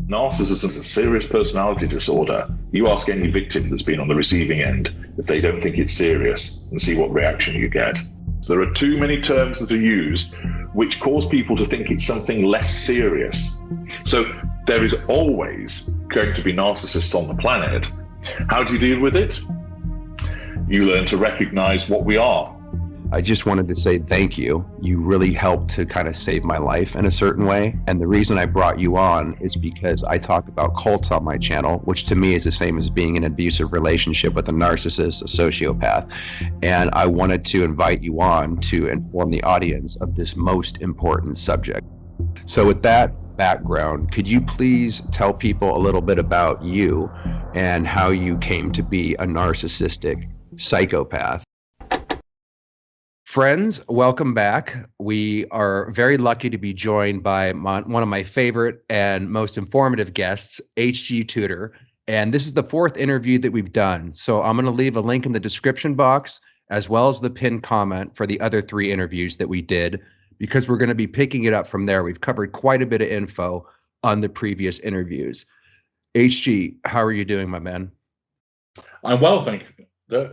Narcissism is a serious personality disorder. You ask any victim that's been on the receiving end if they don't think it's serious and see what reaction you get. So there are too many terms that are used which cause people to think it's something less serious. So there is always going to be narcissists on the planet. How do you deal with it? You learn to recognize what we are. I just wanted to say thank you. You really helped to kind of save my life in a certain way. And the reason I brought you on is because I talk about cults on my channel, which to me is the same as being in an abusive relationship with a narcissist, a sociopath. And I wanted to invite you on to inform the audience of this most important subject. So with that background, could you please tell people a little bit about you and how you came to be a narcissistic psychopath? Friends, welcome back. We are very lucky to be joined by one of my favorite and most informative guests, HG Tudor. And this is the fourth interview that we've done. So I'm going to leave a link in the description box, as well as the pinned comment for the other 3 interviews that we did, because we're going to be picking it up from there. We've covered quite a bit of info on the previous interviews. HG, how are you doing, my man? I'm well, thank you.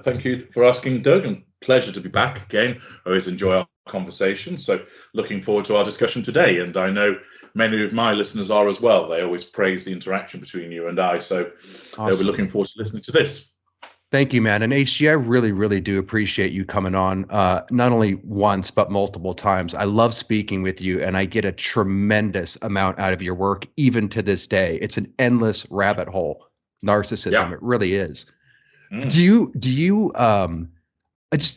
Thank you for asking, Doug, and pleasure to be back again. I always enjoy our conversation, so looking forward to our discussion today. And I know many of my listeners are as well. They always praise the interaction between you and I, so awesome. They'll be looking forward to listening to this. Thank you, man. And HG, I really, really do appreciate you coming on, not only once, but multiple times. I love speaking with you, and I get a tremendous amount out of your work, even to this day. It's an endless rabbit hole, narcissism. Yeah. It really is.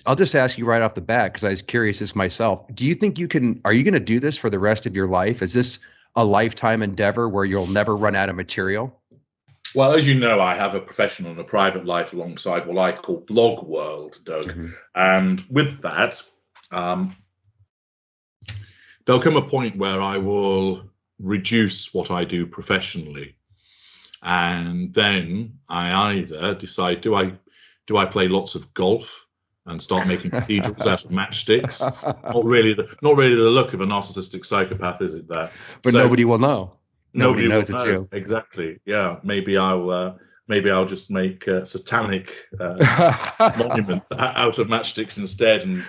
I'll just ask you right off the bat, because I was curious as myself. Do you think are you going to do this for the rest of your life? Is this a lifetime endeavor where you'll never run out of material? Well, as you know, I have a professional and a private life alongside what I call blog world, Doug. Mm-hmm. And with that, there'll come a point where I will reduce what I do professionally. And then I either decide, do I play lots of golf and start making cathedrals out of matchsticks? Not really the look of a narcissistic psychopath, is it? There, but so, nobody will know. Nobody knows it's you. Exactly. Yeah. Maybe I'll just make satanic monuments out of matchsticks instead, and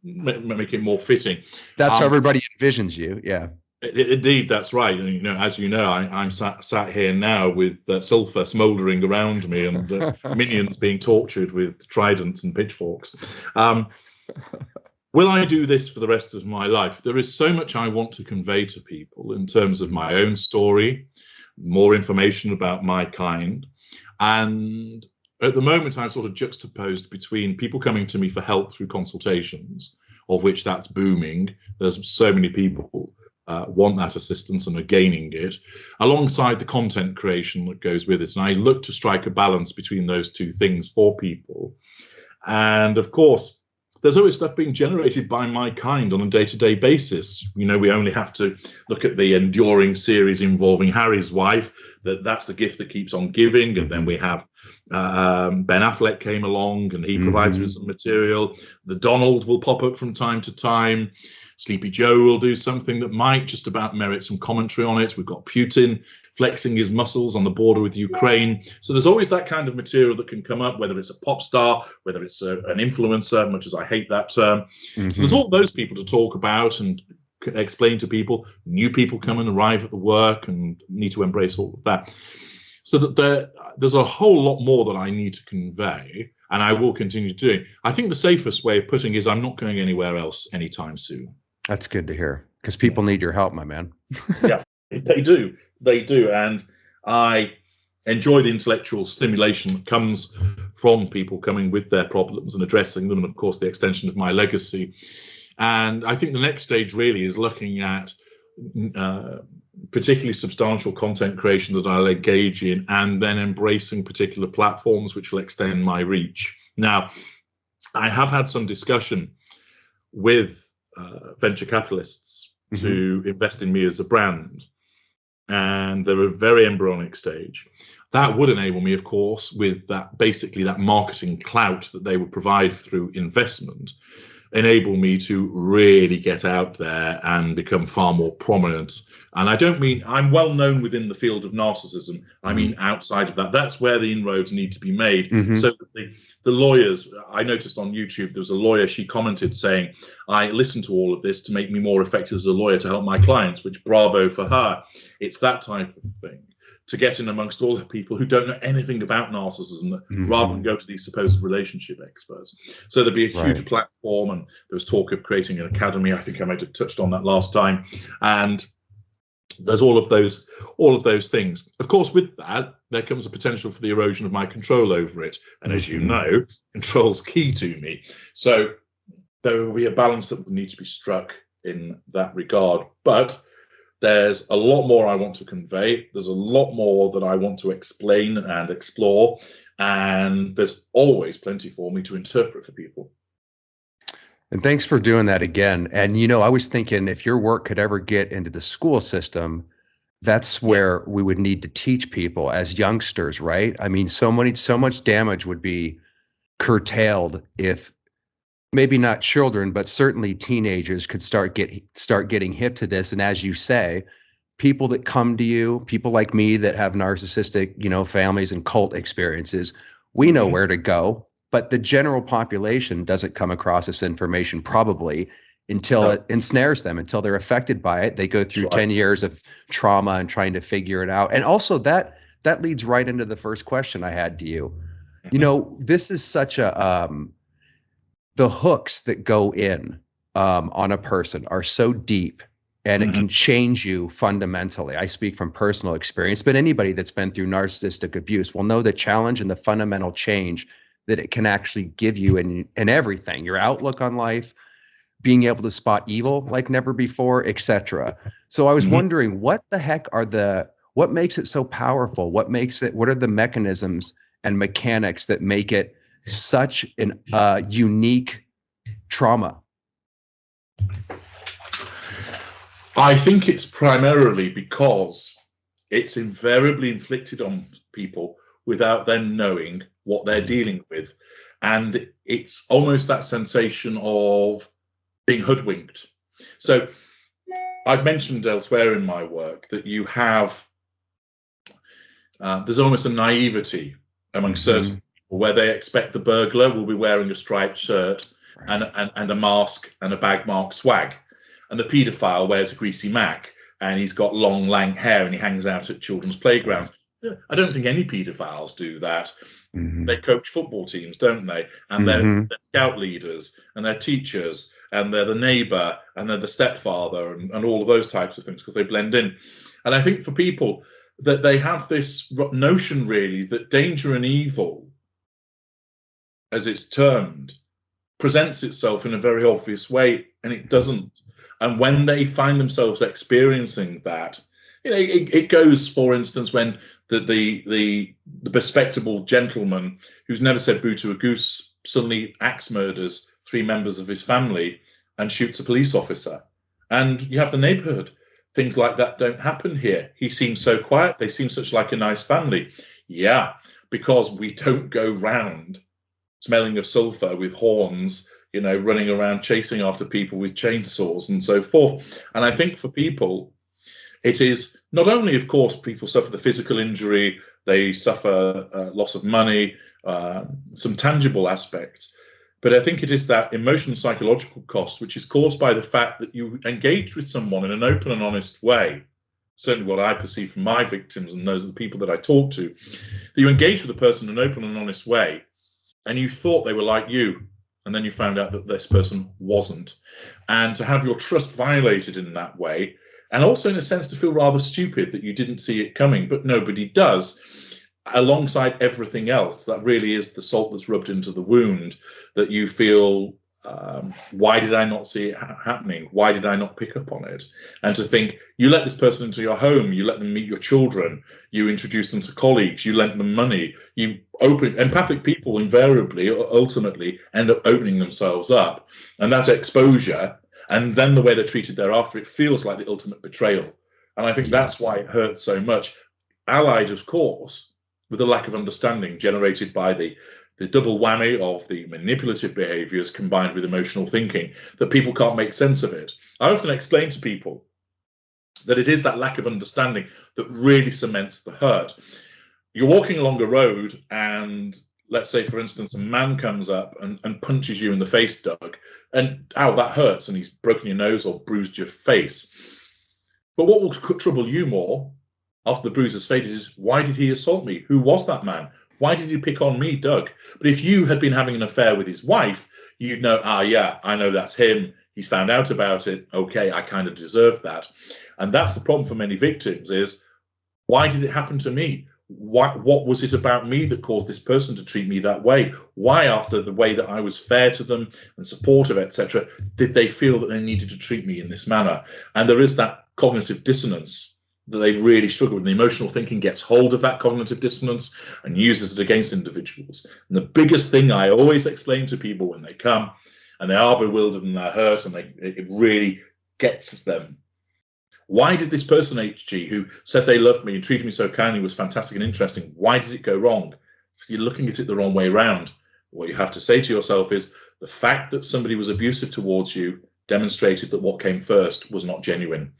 make it more fitting. That's how everybody envisions you. Yeah. Indeed, that's right. And as you know, I'm sat here now with sulfur smouldering around me and minions being tortured with tridents and pitchforks. Will I do this for the rest of my life? There is so much I want to convey to people in terms of my own story, more information about my kind. And at the moment, I'm sort of juxtaposed between people coming to me for help through consultations, of which that's booming. There's so many people want that assistance and are gaining it, alongside the content creation that goes with it. And I look to strike a balance between those two things for people. And of course, there's always stuff being generated by my kind on a day-to-day basis. We only have to look at the enduring series involving Harry's wife, that's the gift that keeps on giving. And then we have Ben Affleck came along and he provides with some material. The Donald will pop up from time to time. Sleepy Joe will do something that might just about merit some commentary on it. We've got Putin flexing his muscles on the border with Ukraine. So there's always that kind of material that can come up, whether it's a pop star, whether it's an influencer, much as I hate that term. So there's all those people to talk about and explain to people. New people come and arrive at the work and need to embrace all of that. So that there's a whole lot more that I need to convey, and I will continue doing. I think the safest way of putting it is I'm not going anywhere else anytime soon. That's good to hear, because people need your help, my man. Yeah, they do. And I enjoy the intellectual stimulation that comes from people coming with their problems and addressing them, and of course the extension of my legacy. And I think the next stage really is looking at particularly substantial content creation that I'll engage in, and then embracing particular platforms which will extend my reach. Now, I have had some discussion with venture capitalists to invest in me as a brand, and they're a very embryonic stage. That would enable me, of course, with that marketing clout that they would provide through investment, enable me to really get out there and become far more prominent. And I don't mean I'm well known within the field of narcissism. I mean outside of that. That's where the inroads need to be made. So the lawyers, I noticed on YouTube, there was a lawyer, she commented saying, I listened to all of this to make me more effective as a lawyer to help my clients, which bravo for her. It's that type of thing, to get in amongst all the people who don't know anything about narcissism, rather than go to these supposed relationship experts. So there'd be a huge platform, and there was talk of creating an academy. I think I might have touched on that last time. And there's all of those things. Of course, with that, there comes a potential for the erosion of my control over it. And as you know, control's key to me. So there will be a balance that will need to be struck in that regard. But there's a lot more I want to convey. There's a lot more that I want to explain and explore. And there's always plenty for me to interpret for people. And thanks for doing that again. And, you know, I was thinking if your work could ever get into the school system, that's where we would need to teach people as youngsters, right? I mean, so much damage would be curtailed if maybe not children, but certainly teenagers could start getting hip to this. And as you say, people that come to you, people like me that have narcissistic, you know, families and cult experiences, we know where to go. But the general population doesn't come across this information probably until it ensnares them, until they're affected by it. They go through 10 years of trauma and trying to figure it out. And also that leads right into the first question I had to you. You know, this is such a the hooks that go in on a person are so deep, and it can change you fundamentally. I speak from personal experience, but anybody that's been through narcissistic abuse will know the challenge and the fundamental change that it can actually give you in everything, your outlook on life, being able to spot evil like never before, etc. So I was wondering, what the heck what makes it so powerful? What are the mechanisms and mechanics that make it such an unique trauma? I think it's primarily because it's invariably inflicted on people without them knowing what they're dealing with. And it's almost that sensation of being hoodwinked. So I've mentioned elsewhere in my work that you have, there's almost a naivety among certain people where they expect the burglar will be wearing a striped shirt and a mask and a bag marked swag. And the paedophile wears a greasy Mac and he's got long, lank hair and he hangs out at children's playgrounds. I don't think any paedophiles do that. They coach football teams, don't they? And they're scout leaders and they're teachers and they're the neighbor and they're the stepfather and all of those types of things because they blend in. And I think for people that they have this notion really that danger and evil, as it's termed, presents itself in a very obvious way, and it doesn't. And when they find themselves experiencing that, you know, it goes, for instance, when the bespectacled gentleman who's never said boo to a goose suddenly axe murders 3 members of his family and shoots a police officer. And you have the neighborhood. Things like that don't happen here. He seems so quiet. They seem such like a nice family. Yeah, because we don't go round smelling of sulfur with horns, you know, running around chasing after people with chainsaws and so forth. And I think for people, it is not only, of course, people suffer the physical injury, they suffer loss of money, some tangible aspects, but I think it is that emotional psychological cost, which is caused by the fact that you engage with someone in an open and honest way. Certainly what I perceive from my victims and those are the people that I talk to, that you engage with a person in an open and honest way, and you thought they were like you, and then you found out that this person wasn't. And to have your trust violated in that way, and also in a sense to feel rather stupid that you didn't see it coming, but nobody does, alongside everything else, that really is the salt that's rubbed into the wound, that you feel, why did I not see it happening? Why did I not pick up on it? And to think, you let this person into your home, you let them meet your children, you introduce them to colleagues, you lent them money, you open. Empathic people invariably, ultimately, end up opening themselves up. And that exposure, and then the way they're treated thereafter, it feels like the ultimate betrayal. And I think that's why it hurts so much. Allied, of course, with the lack of understanding generated by the the double whammy of the manipulative behaviors combined with emotional thinking, that people can't make sense of it. I often explain to people that it is that lack of understanding that really cements the hurt. You're walking along a road and, let's say, for instance, a man comes up and punches you in the face, Doug, and ow, that hurts, and he's broken your nose or bruised your face. But what will trouble you more after the bruise has faded is, why did he assault me? Who was that man? Why did he pick on me, Doug? But if you had been having an affair with his wife, you'd know, yeah, I know that's him. He's found out about it. Okay, I kind of deserve that. And that's the problem for many victims is, why did it happen to me? What was it about me that caused this person to treat me that way? Why, after the way that I was fair to them and supportive, etc., did they feel that they needed to treat me in this manner? And there is that cognitive dissonance that they really struggle with. The emotional thinking gets hold of that cognitive dissonance and uses it against individuals. And the biggest thing I always explain to people when they come and they are bewildered and they're hurt and it really gets them. Why did this person, HG, who said they loved me and treated me so kindly, was fantastic and interesting, why did it go wrong? So you're looking at it the wrong way around. What you have to say to yourself is, the fact that somebody was abusive towards you demonstrated that what came first was not genuine.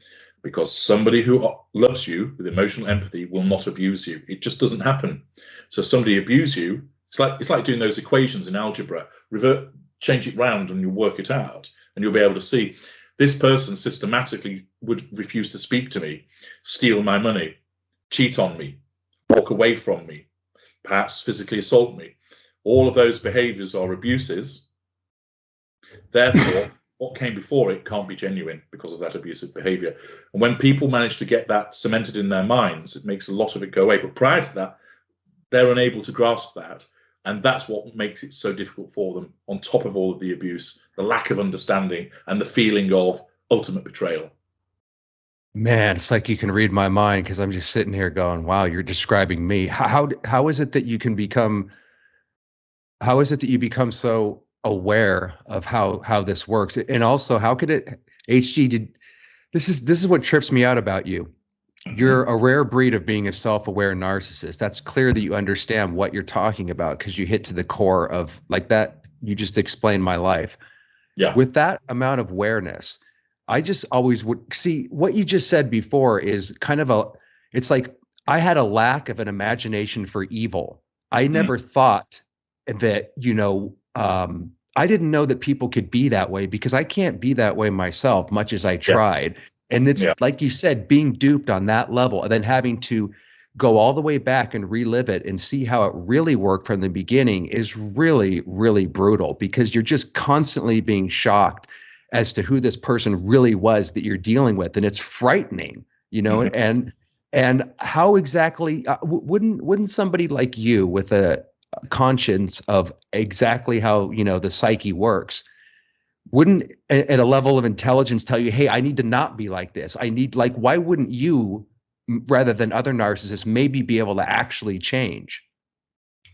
Because somebody who loves you with emotional empathy will not abuse you. It just doesn't happen. So somebody abuse you, it's like doing those equations in algebra. Change it round and you'll work it out. And you'll be able to see, this person systematically would refuse to speak to me, steal my money, cheat on me, walk away from me, perhaps physically assault me. All of those behaviors are abuses. Therefore, what came before it can't be genuine because of that abusive behavior. And when people manage to get that cemented in their minds, it makes a lot of it go away. But prior to that, they're unable to grasp that. And that's what makes it so difficult for them, on top of all of the abuse, the lack of understanding and the feeling of ultimate betrayal. Man, it's like you can read my mind, because I'm just sitting here going, wow, you're describing me. How is it that you can become, how is it that you become so aware of how this works? And also, how could it, HG, this is what trips me out about you. You're a rare breed of being a self-aware narcissist. That's clear that you understand what you're talking about, because you hit to the core of, like, that. You just explained my life. Yeah. With that amount of awareness, I just always would see what you just said before is kind of it's like I had a lack of an imagination for evil. I never thought that, I didn't know that people could be that way, because I can't be that way myself, much as I tried. And it's like you said, being duped on that level and then having to go all the way back and relive it and see how it really worked from the beginning is really, really brutal, because you're just constantly being shocked as to who this person really was that you're dealing with. And it's frightening, and how exactly wouldn't somebody like you with a conscience of exactly how, the psyche works, wouldn't at a level of intelligence tell you, hey, I need to not be like this. Why wouldn't you, rather than other narcissists, maybe be able to actually change?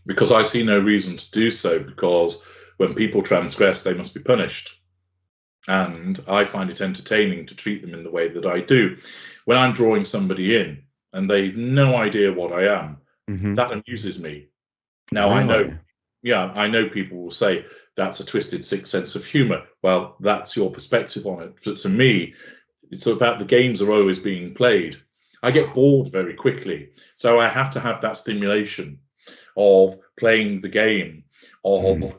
Because I see no reason to do so, because when people transgress, they must be punished. And I find it entertaining to treat them in the way that I do. When I'm drawing somebody in and they've no idea what I am, that amuses me. Now, really? I know people will say that's a twisted, sick sense of humor. Well, that's your perspective on it. But to me, it's about the games are always being played. I get bored very quickly. So I have to have that stimulation of playing the game, of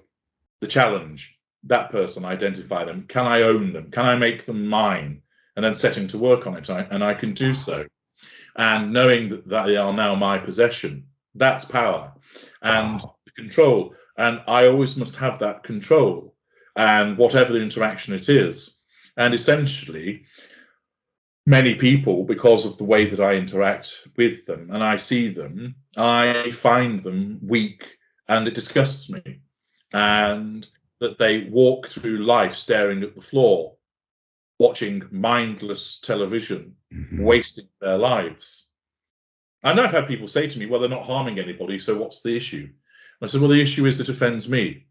the challenge. That person, identify them. Can I own them? Can I make them mine? And then setting to work on it. And I can do so. And knowing that they are now my possession, that's power. And control. And I always must have that control, and whatever the interaction it is. And essentially, many people, because of the way that I interact with them and I see them, I find them weak, and it disgusts me. And that they walk through life staring at the floor, watching mindless television, wasting their lives. And I've had people say to me, well, they're not harming anybody, so what's the issue? And I said, well, the issue is it offends me,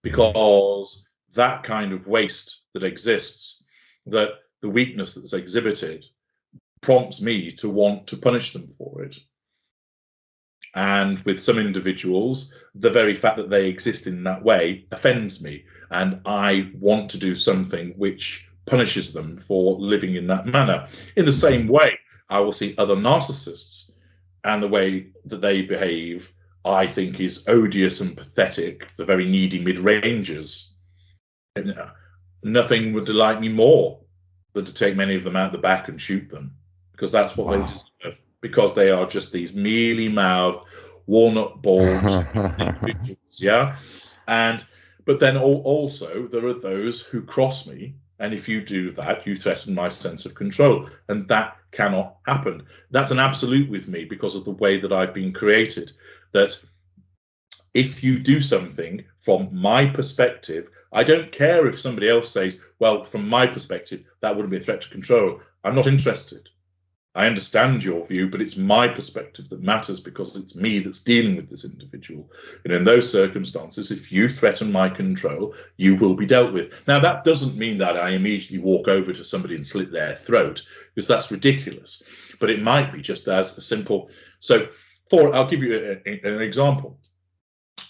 because that kind of waste that exists, that the weakness that's exhibited, prompts me to want to punish them for it. And with some individuals, the very fact that they exist in that way offends me. And I want to do something which punishes them for living in that manner. In the same way, I will see other narcissists, and the way that they behave, I think, is odious and pathetic. The very needy mid-rangers. Nothing would delight me more than to take many of them out the back and shoot them, because that's what they deserve. Because they are just these mealy-mouthed, walnut-balled individuals, yeah. But then also there are those who cross me, and if you do that, you threaten my sense of control, and that cannot happen. That's an absolute with me because of the way that I've been created. That if you do something from my perspective, I don't care if somebody else says, well, from my perspective, that wouldn't be a threat to control. I'm not interested. I understand your view, but it's my perspective that matters because it's me that's dealing with this individual. And in those circumstances, if you threaten my control, you will be dealt with. Now, that doesn't mean that I immediately walk over to somebody and slit their throat, because that's ridiculous. But it might be just as a simple. So, I'll give you an example.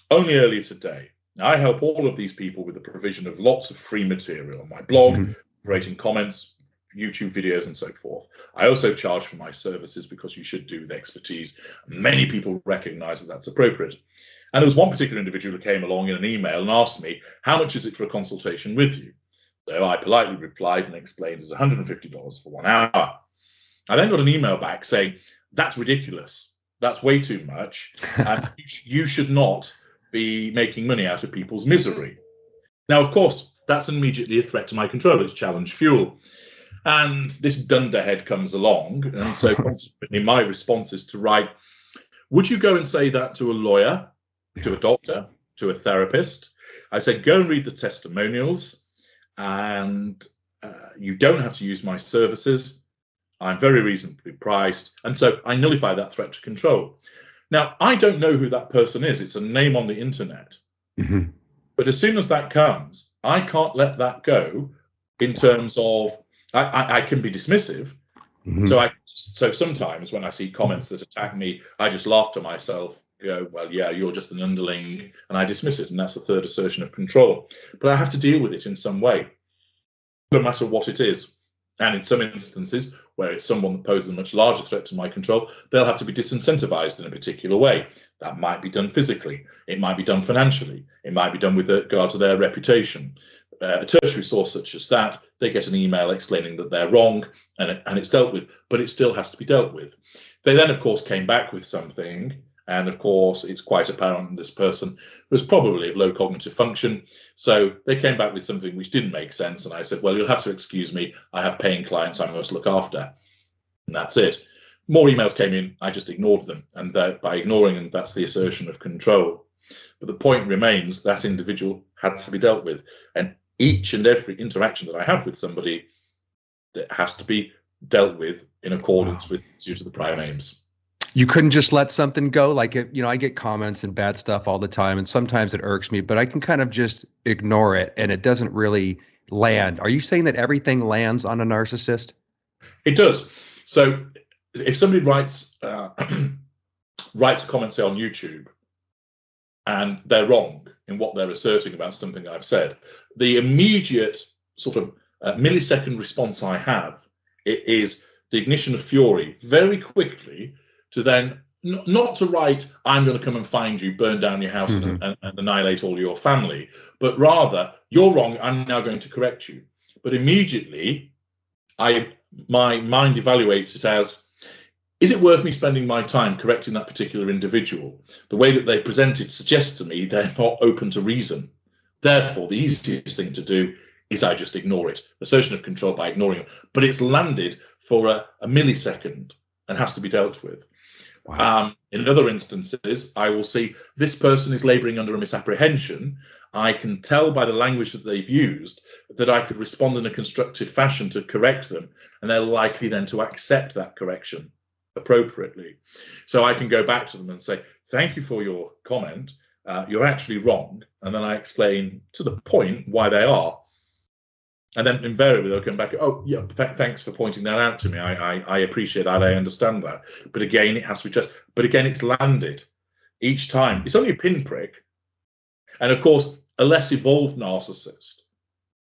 Only earlier today, I help all of these people with the provision of lots of free material on my blog, creating comments, YouTube videos, and so forth. I also charge for my services because you should do with expertise. Many people recognize that that's appropriate. And there was one particular individual who came along in an email and asked me, how much is it for a consultation with you? So I politely replied and explained it's $150 for 1 hour. I then got an email back saying, that's ridiculous. That's way too much. And you should not be making money out of people's misery. Now, of course, that's immediately a threat to my control. It's challenge fuel. And this dunderhead comes along. And so consequently, my response is to write, would you go and say that to a lawyer, to a doctor, to a therapist? I said, go and read the testimonials, and you don't have to use my services. I'm very reasonably priced. And so I nullify that threat to control. Now, I don't know who that person is. It's a name on the internet. But as soon as that comes, I can't let that go in terms of, I can be dismissive. So sometimes when I see comments that attack me, I just laugh to myself, go, well, yeah, you're just an underling, and I dismiss it. And that's the third assertion of control. But I have to deal with it in some way, no matter what it is. And in some instances, where it's someone that poses a much larger threat to my control, they'll have to be disincentivized in a particular way. That might be done physically. It might be done financially. It might be done with regard to their reputation. A tertiary source such as that, they get an email explaining that they're wrong, and it's dealt with, but it still has to be dealt with. They then, of course, came back with something, and of course, it's quite apparent this person was probably of low cognitive function. So they came back with something which didn't make sense. And I said, well, you'll have to excuse me. I have paying clients I must look after. And that's it. More emails came in. I just ignored them. And by ignoring them, that's the assertion of control. But the point remains that individual had to be dealt with. And each and every interaction that I have with somebody, that has to be dealt with in accordance with due to the prior names. You couldn't just let something go? Like, I get comments and bad stuff all the time, and sometimes it irks me, but I can kind of just ignore it and it doesn't really land. Are you saying that everything lands on a narcissist? It does. So if somebody writes a comment, say, on YouTube, and they're wrong in what they're asserting about something I've said, the immediate sort of millisecond response I have is the ignition of fury very quickly, to then not to write, I'm going to come and find you, burn down your house and annihilate all your family, but rather, you're wrong, I'm now going to correct you. But immediately, my mind evaluates it as, is it worth me spending my time correcting that particular individual? The way that they present it suggests to me they're not open to reason. Therefore, the easiest thing to do is I just ignore it. Assertion of control by ignoring it. But it's landed for a millisecond and has to be dealt with. Wow. In other instances, I will see this person is laboring under a misapprehension. I can tell by the language that they've used that I could respond in a constructive fashion to correct them, and they're likely then to accept that correction appropriately. So I can go back to them and say, thank you for your comment. You're actually wrong. And then I explain to the point why they are. And then invariably they'll come back, oh, yeah, thanks for pointing that out to me. I appreciate that. I understand that. But again, it has to be just, but again, it's landed. each time. It's only a pinprick. And of course, a less evolved narcissist,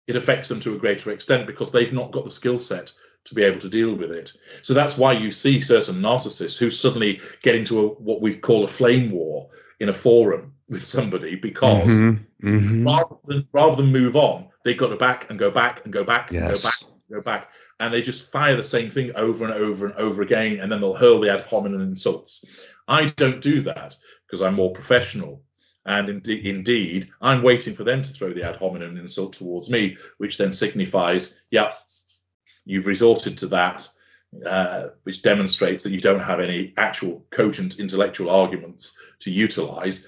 it affects them to a greater extent because they've not got the skill set to be able to deal with it. So that's why you see certain narcissists who suddenly get into what we call a flame war in a forum with somebody, because rather than move on, they've got to back and go back and go back and go back and go back. And they just fire the same thing over and over and over again, and then they'll hurl the ad hominem insults. I don't do that because I'm more professional. And indeed, I'm waiting for them to throw the ad hominem insult towards me, which then signifies, yeah, you've resorted to that, which demonstrates that you don't have any actual cogent intellectual arguments to utilize.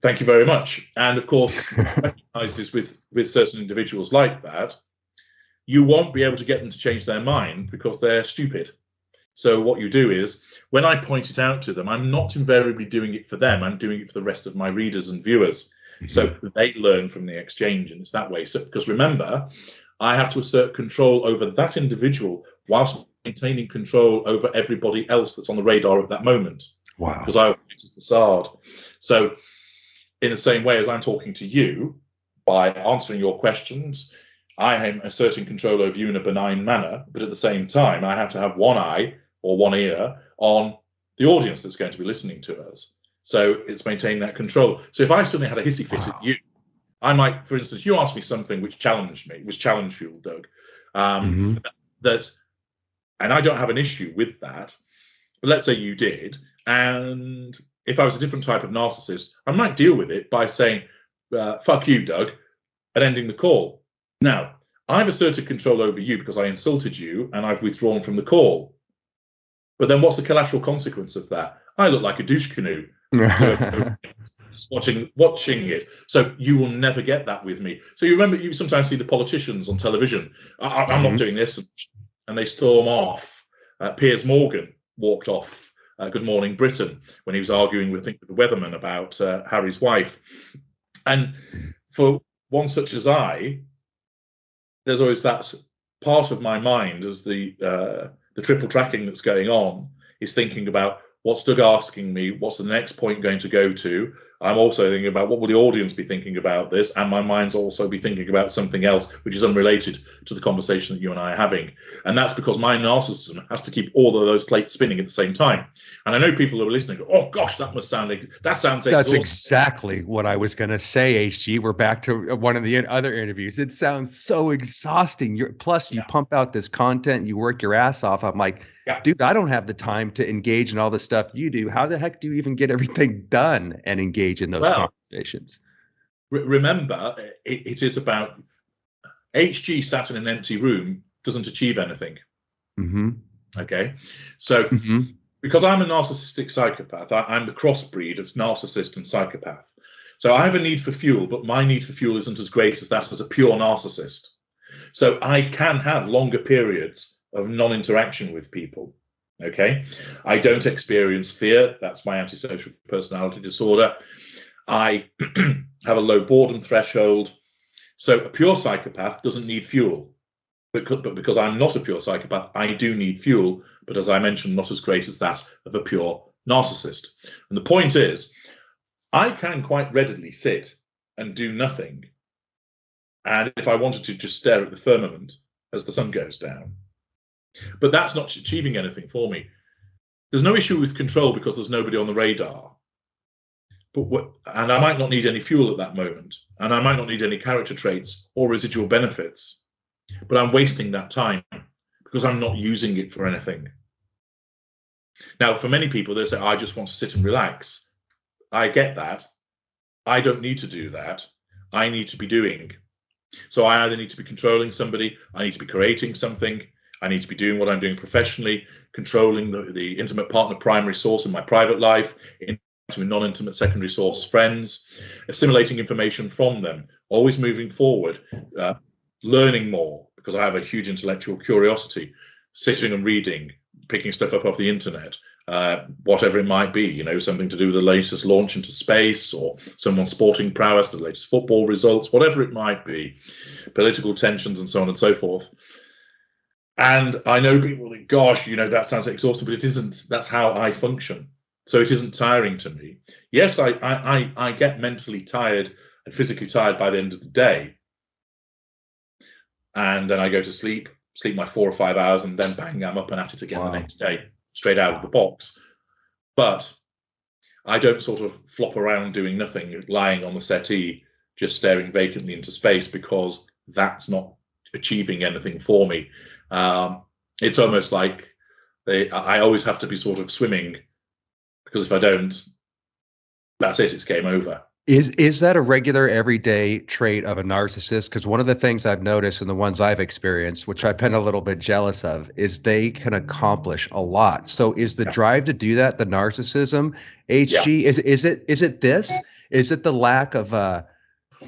Thank you very much. And of course, recognizes with certain individuals like that, you won't be able to get them to change their mind because they're stupid. So what you do is, when I point it out to them, I'm not invariably doing it for them. I'm doing it for the rest of my readers and viewers. So they learn from the exchange, and it's that way. So, because remember, I have to assert control over that individual whilst maintaining control over everybody else that's on the radar at that moment. Wow. Because I it's a facade. So in the same way as I'm talking to you, by answering your questions, I am asserting control over you in a benign manner, but at the same time, I have to have one eye or one ear on the audience that's going to be listening to us. So it's maintaining that control. So if I suddenly had a hissy fit at you, I might, for instance, you asked me something which challenged me, was challenge fuel, Doug. That, and I don't have an issue with that, but let's say you did, and if I was a different type of narcissist, I might deal with it by saying, fuck you, Doug, and ending the call. Now, I've asserted control over you because I insulted you and I've withdrawn from the call. But then what's the collateral consequence of that? I look like a douche canoe watching it. So you will never get that with me. So you remember, you sometimes see the politicians on television. I'm not doing this. And they storm off. Piers Morgan walked off Good Morning Britain when he was arguing with, I think, the weatherman about Harry's wife. And for one such as I, there's always that part of my mind as the triple tracking that's going on is thinking about, what's Doug asking me? What's the next point going to go to? I'm also thinking about, what will the audience be thinking about this? And my mind's also be thinking about something else, which is unrelated to the conversation that you and I are having. And that's because my narcissism has to keep all of those plates spinning at the same time. And I know people who are listening go, oh gosh, that sounds exhausting. That's exactly what I was going to say, HG. We're back to one of the other interviews. It sounds so exhausting. Plus, you pump out this content, you work your ass off. I'm like, dude, I don't have the time to engage in all the stuff you do. How the heck do you even get everything done and engage in those conversations? Remember, it is about HG sat in an empty room, doesn't achieve anything. Okay, so because I'm a narcissistic psychopath, I'm the crossbreed of narcissist and psychopath. So I have a need for fuel, but my need for fuel isn't as great as that as a pure narcissist. So I can have longer periods of non-interaction with people. Okay, I don't experience fear. That's my antisocial personality disorder. I have a low boredom threshold. So a pure psychopath doesn't need fuel. But because I'm not a pure psychopath, I do need fuel. But as I mentioned, not as great as that of a pure narcissist. And the point is, I can quite readily sit and do nothing. And if I wanted to just stare at the firmament as the sun goes down. But that's not achieving anything for me. There's no issue with control because there's nobody on the radar. And I might not need any fuel at that moment. And I might not need any character traits or residual benefits. But I'm wasting that time because I'm not using it for anything. Now, for many people, they say, I just want to sit and relax. I get that. I don't need to do that. I need to be doing. So I either need to be controlling somebody, I need to be creating something, I need to be doing what I'm doing professionally, controlling the intimate partner primary source in my private life, into non-intimate secondary source friends, assimilating information from them, always moving forward, learning more, because I have a huge intellectual curiosity, sitting and reading, picking stuff up off the internet, whatever it might be, something to do with the latest launch into space or someone's sporting prowess, the latest football results, whatever it might be, political tensions and so on and so forth. And I know people think, gosh, that sounds exhausting, but it isn't. That's how I function. So it isn't tiring to me. Yes, I get mentally tired and physically tired by the end of the day. And then I go to sleep my 4 or 5 hours, and then bang, I'm up and at it again the next day, straight out of the box. But I don't sort of flop around doing nothing, lying on the settee, just staring vacantly into space, because that's not achieving anything for me. It's almost like I always have to be sort of swimming, because if I don't, that's it, it's game over. Is that a regular everyday trait of a narcissist? Because one of the things I've noticed in the ones I've experienced, which I've been a little bit jealous of, is they can accomplish a lot. So is the drive to do that the narcissism? HG, is it this? Is it the lack of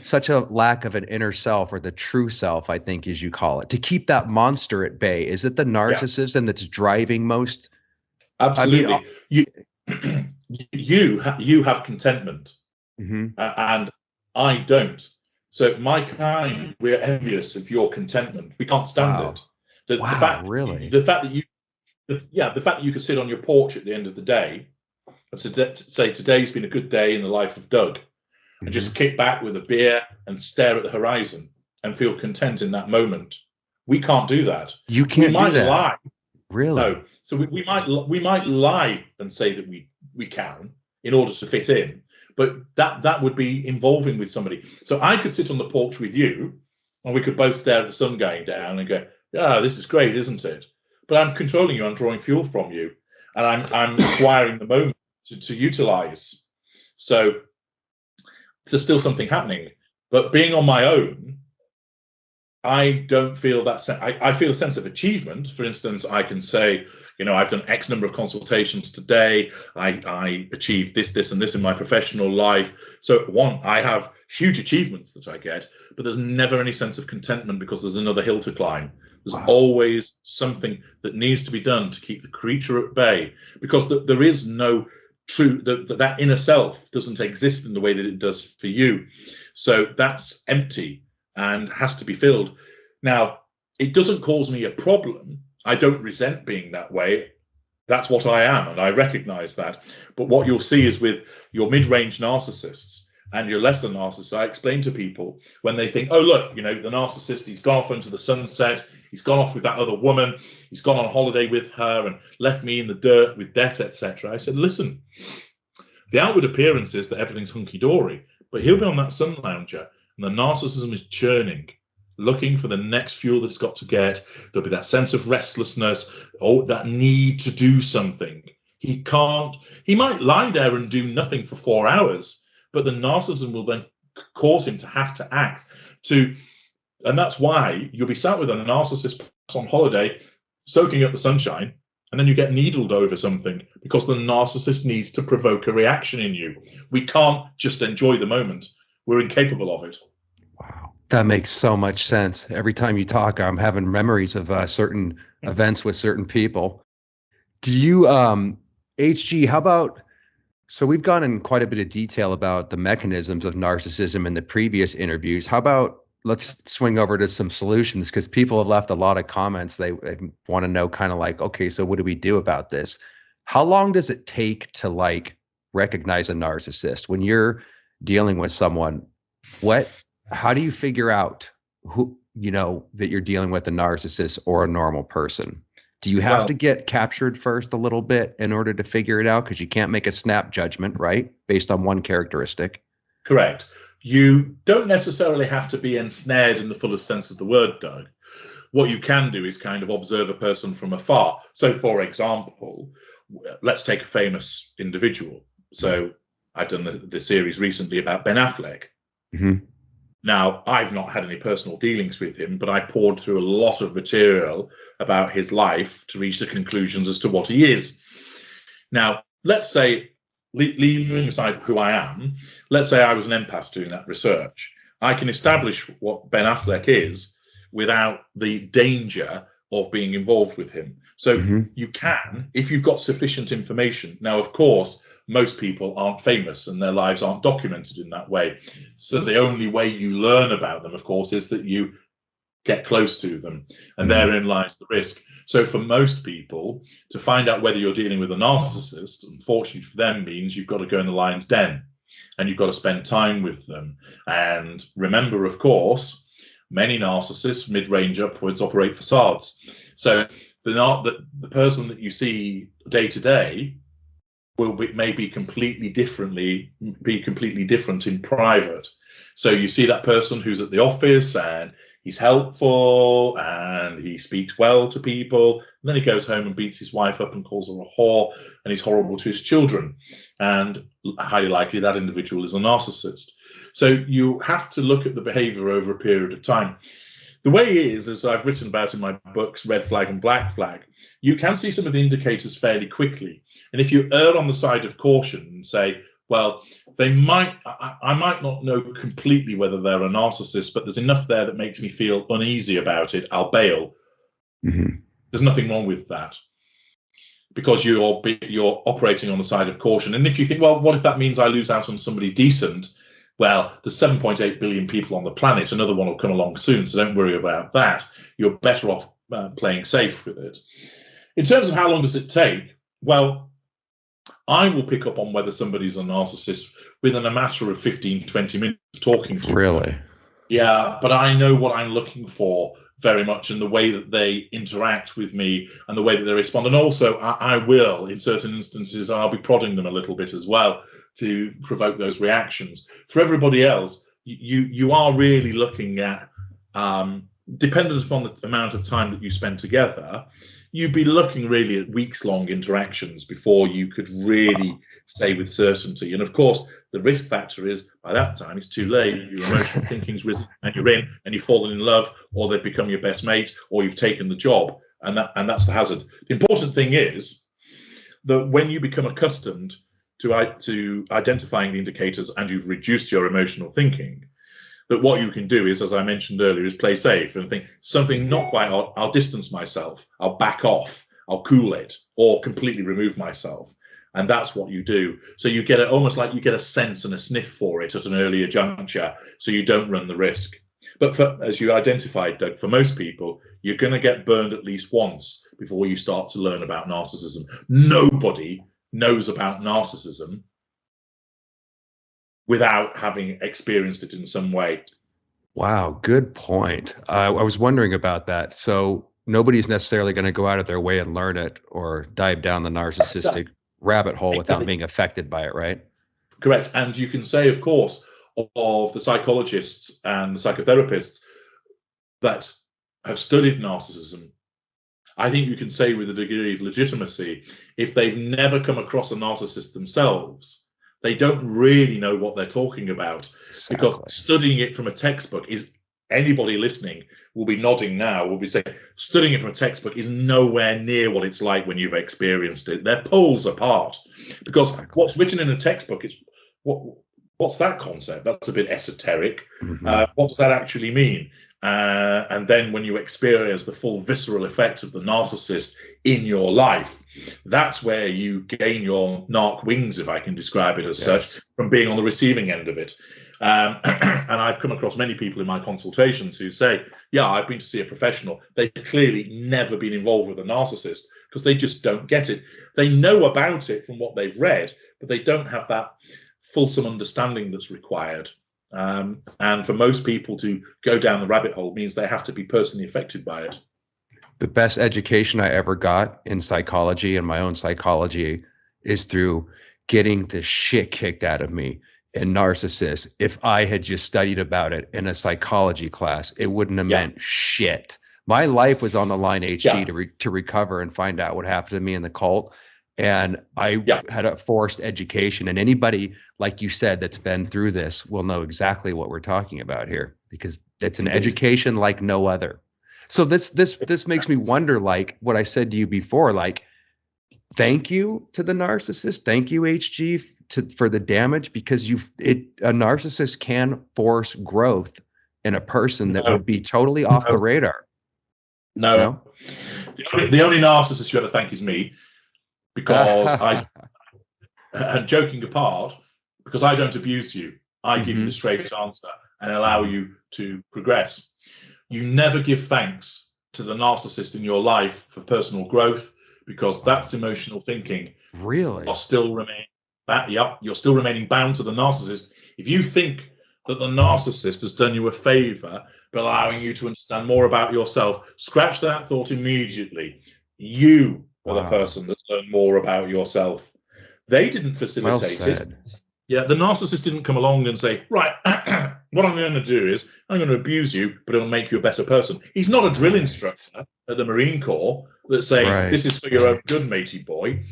such a lack of an inner self, or the true self, I think, as you call it, to keep that monster at bay? Is it the narcissism that's driving most? Absolutely. I mean, you have contentment. Mm-hmm. And I don't. So my kind, we're envious of your contentment. We can't stand it. The fact that you could sit on your porch at the end of the day and say today's been a good day in the life of Doug, and just kick back with a beer and stare at the horizon and feel content in that moment. We can't do that. You can't. We might lie. Really? No. So we might lie and say that we can in order to fit in. But that would be involving with somebody. So I could sit on the porch with you, and we could both stare at the sun going down and go, "Yeah, this is great, isn't it?" But I'm controlling you. I'm drawing fuel from you, and I'm acquiring the moment to utilize. So there's still something happening. But being on my own, I don't feel that. I feel a sense of achievement. For instance, I can say, I've done X number of consultations today. I achieved this, and this in my professional life. So one, I have huge achievements that I get, but there's never any sense of contentment, because there's another hill to climb. There's always something that needs to be done to keep the creature at bay, because there is no true, that inner self doesn't exist in the way that it does for you. So that's empty and has to be filled. Now, it doesn't cause me a problem. I don't resent being that way. That's what I am, and I recognize that. But what you'll see is with your mid-range narcissists and your lesser narcissists, I explain to people when they think, oh, look, the narcissist, he's gone off into the sunset, he's gone off with that other woman, he's gone on holiday with her and left me in the dirt with debt, etc. I said, listen, the outward appearance is that everything's hunky-dory, but he'll be on that sun lounger, and the narcissism is churning, looking for the next fuel that it's got to get. There'll be that sense of restlessness, that need to do something. He might lie there and do nothing for 4 hours, but the narcissism will then cause him to have to act. And that's why you'll be sat with a narcissist on holiday, soaking up the sunshine, and then you get needled over something, because the narcissist needs to provoke a reaction in you. We can't just enjoy the moment. We're incapable of it. Wow. That makes so much sense. Every time you talk, I'm having memories of certain events with certain people. Do you, HG, how about, so we've gone in quite a bit of detail about the mechanisms of narcissism in the previous interviews. How about, let's swing over to some solutions, because people have left a lot of comments. They want to know kind of like, okay, so what do we do about this? How long does it take to recognize a narcissist when you're dealing with someone? How do you figure out who, that you're dealing with a narcissist or a normal person? Do you have to get captured first a little bit in order to figure it out? Because you can't make a snap judgment, right? Based on one characteristic. Correct. You don't necessarily have to be ensnared in the fullest sense of the word, Doug. What you can do is kind of observe a person from afar. So, for example, let's take a famous individual. So I've done the series recently about Ben Affleck. Mm-hmm. Now, I've not had any personal dealings with him, but I poured through a lot of material about his life to reach the conclusions as to what he is. Now, let's say, leaving aside who I am, let's say I was an empath doing that research. I can establish what Ben Affleck is without the danger of being involved with him. So you can, if you've got sufficient information. Now, of course, most people aren't famous and their lives aren't documented in that way. So the only way you learn about them, of course, is that you get close to them, and therein lies the risk. So for most people, to find out whether you're dealing with a narcissist, unfortunately for them, means you've got to go in the lion's den, and you've got to spend time with them. And remember, of course, many narcissists, mid-range upwards, operate facades. So the person that you see day to day may be completely different in private. So you see that person who's at the office and he's helpful and he speaks well to people, and then he goes home and beats his wife up and calls her a whore, and he's horrible to his children. And highly likely that individual is a narcissist. So you have to look at the behavior over a period of time. The way it is, as I've written about in my books, Red Flag and Black Flag, you can see some of the indicators fairly quickly. And if you err on the side of caution and say, well, I might not know completely whether they're a narcissist, but there's enough there that makes me feel uneasy about it, I'll bail. There's nothing wrong with that, because you're operating on the side of caution. And if you think, well, what if that means I lose out on somebody decent? Well, there's 7.8 billion people on the planet. Another one will come along soon, so don't worry about that. You're better off playing safe with it. In terms of how long does it take? Well, I will pick up on whether somebody's a narcissist within a matter of 15, 20 minutes of talking to them. Really? Yeah, but I know what I'm looking for very much, in the way that they interact with me and the way that they respond. And also, I will, in certain instances, I'll be prodding them a little bit as well to provoke those reactions. For everybody else, you are really looking at, dependent upon the amount of time that you spend together, you'd be looking really at weeks-long interactions before you could really say with certainty. And of course, the risk factor is, by that time, it's too late. Your emotional thinking's risen, and you're in, and you've fallen in love, or they've become your best mate, or you've taken the job, and that's the hazard. The important thing is that when you become accustomed to identifying the indicators and you've reduced your emotional thinking, that what you can do is, as I mentioned earlier, is play safe and think something not quite odd, I'll distance myself, I'll back off, I'll cool it, or completely remove myself. And that's what you do. So you get almost like you get a sense and a sniff for it at an earlier juncture, so you don't run the risk. But as you identified, Doug, for most people, you're going to get burned at least once before you start to learn about narcissism. Nobody knows about narcissism without having experienced it in some way. Wow, good point. I was wondering about that. So nobody's necessarily going to go out of their way and learn it or dive down the narcissistic rabbit hole without being affected by it, right? Correct. And you can say, of course, of the psychologists and the psychotherapists that have studied narcissism, I think you can say with a degree of legitimacy, if they've never come across a narcissist themselves, they don't really know what they're talking about. Exactly. Because studying it from a textbook is, anybody listening will be nodding now, will be saying, studying it from a textbook is nowhere near what it's like when you've experienced it. They're poles apart. Because exactly. What's written in a textbook is, what's that concept? That's a bit esoteric. What does that actually mean? And then when you experience the full visceral effect of the narcissist in your life, that's where you gain your narc wings, if I can describe it as such, from being on the receiving end of it. And I've come across many people in my consultations who say, yeah, I've been to see a professional. They've clearly never been involved with a narcissist because they just don't get it. They know about it from what they've read, but they don't have that fulsome understanding that's required. And for most people to go down the rabbit hole means they have to be personally affected by it. The best education I ever got in psychology and my own psychology is through getting the shit kicked out of me in narcissists. If I had just studied about it in a psychology class, it wouldn't have meant shit. My life was on the line, HG, to recover and find out what happened to me in the cult. And I had a forced education, and anybody, like you said, that's been through this will know exactly what we're talking about here, because it's an education like no other. So this makes me wonder, like what I said to you before, like, thank you to the narcissist. Thank you, HG, for the damage, because a narcissist can force growth in a person that would be totally off the radar. No? The only narcissist you ever thank is me. Because and joking apart, because I don't abuse you, I give you the straight answer and allow you to progress. you never give thanks to the narcissist in your life for personal growth, because that's emotional thinking. Really? You're still remaining you're still remaining bound to the narcissist. If you think that the narcissist has done you a favor by allowing you to understand more about yourself, scratch that thought immediately. You are the person that's learned more about yourself. They didn't facilitate it. Yeah, the narcissist didn't come along and say, right, what I'm going to do is I'm going to abuse you, but it'll make you a better person. He's not a drill instructor at the Marine Corps that's saying, this is for your own good, matey boy.